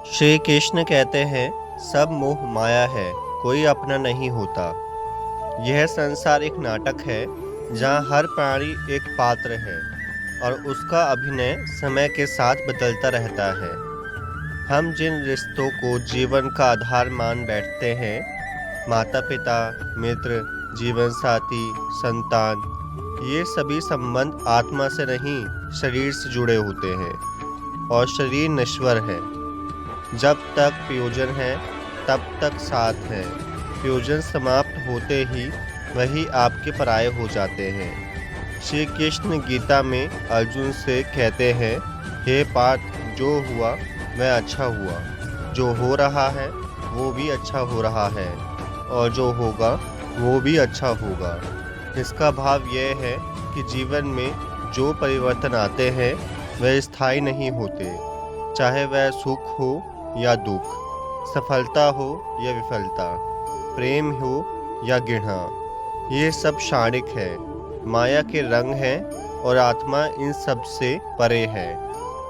श्री कृष्ण कहते हैं, सब मोह माया है, कोई अपना नहीं होता। यह संसार एक नाटक है जहाँ हर प्राणी एक पात्र है और उसका अभिनय समय के साथ बदलता रहता है। हम जिन रिश्तों को जीवन का आधार मान बैठते हैं, माता पिता, मित्र, जीवन साथी, संतान, ये सभी संबंध आत्मा से नहीं शरीर से जुड़े होते हैं और शरीर नश्वर है। जब तक प्रयोजन है तब तक साथ है, प्रयोजन समाप्त होते ही वही आपके पराये हो जाते हैं। श्री कृष्ण गीता में अर्जुन से कहते हैं, हे पार्थ, जो हुआ वह अच्छा हुआ, जो हो रहा है वो भी अच्छा हो रहा है और जो होगा वो भी अच्छा होगा। इसका भाव यह है कि जीवन में जो परिवर्तन आते हैं वह स्थायी नहीं होते, चाहे वह सुख हो या दुख, सफलता हो या विफलता, प्रेम हो या घृणा, ये सब क्षणिक है, माया के रंग हैं और आत्मा इन सब से परे है।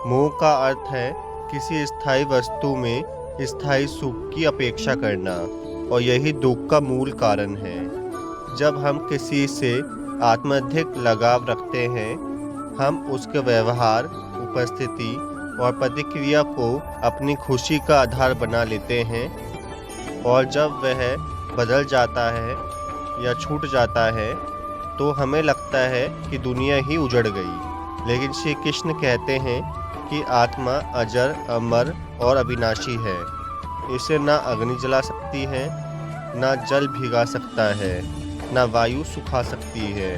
मोह का अर्थ है किसी स्थायी वस्तु में स्थायी सुख की अपेक्षा करना और यही दुख का मूल कारण है। जब हम किसी से आत्माधिक लगाव रखते हैं, हम उसके व्यवहार, उपस्थिति और प्रतिक्रिया को अपनी खुशी का आधार बना लेते हैं और जब वह बदल जाता है या छूट जाता है तो हमें लगता है कि दुनिया ही उजड़ गई। लेकिन श्री कृष्ण कहते हैं कि आत्मा अजर, अमर और अविनाशी है। इसे ना अग्नि जला सकती है, ना जल भिगा सकता है, ना वायु सुखा सकती है।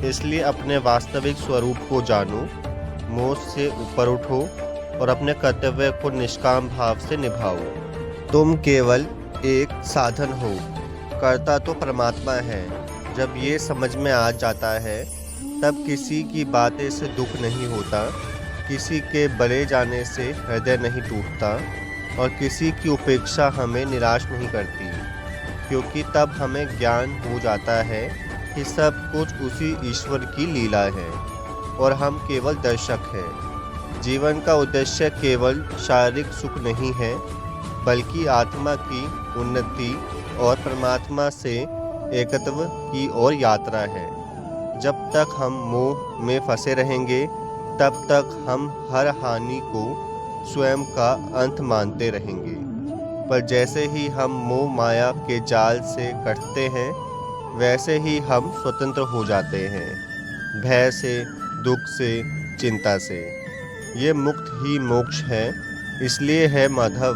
इसलिए अपने वास्तविक स्वरूप को जानो, मोह से ऊपर उठो और अपने कर्तव्य को निष्काम भाव से निभाओ। तुम केवल एक साधन हो, कर्ता तो परमात्मा है। जब ये समझ में आ जाता है तब किसी की बातें से दुख नहीं होता, किसी के बड़े जाने से हृदय नहीं टूटता और किसी की उपेक्षा हमें निराश नहीं करती, क्योंकि तब हमें ज्ञान हो जाता है कि सब कुछ उसी ईश्वर की लीला है और हम केवल दर्शक हैं। जीवन का उद्देश्य केवल शारीरिक सुख नहीं है, बल्कि आत्मा की उन्नति और परमात्मा से एकत्व की ओर यात्रा है। जब तक हम मोह में फंसे रहेंगे, तब तक हम हर हानि को स्वयं का अंत मानते रहेंगे। पर जैसे ही हम मोह माया के जाल से कटते हैं, वैसे ही हम स्वतंत्र हो जाते हैं, भय से, दुख से, चिंता से। ये मुक्त ही मोक्ष है। इसलिए है माधव,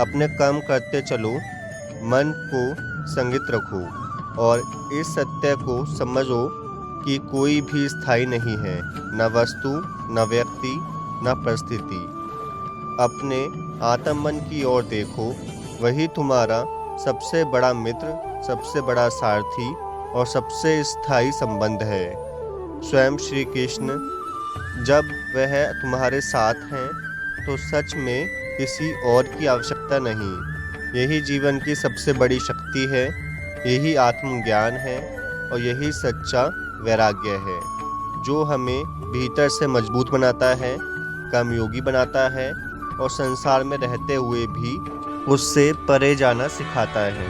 अपने कर्म करते चलो, मन को संगित रखो और इस सत्य को समझो कि कोई भी स्थायी नहीं है, न वस्तु, न व्यक्ति, न परिस्थिति। अपने आत्म मन की ओर देखो, वही तुम्हारा सबसे बड़ा मित्र, सबसे बड़ा सारथी और सबसे स्थायी संबंध है। स्वयं श्री कृष्ण जब वह तुम्हारे साथ हैं तो सच में किसी और की आवश्यकता नहीं। यही जीवन की सबसे बड़ी शक्ति है, यही आत्मज्ञान है और यही सच्चा वैराग्य है, जो हमें भीतर से मजबूत बनाता है, कर्मयोगी बनाता है और संसार में रहते हुए भी उससे परे जाना सिखाता है।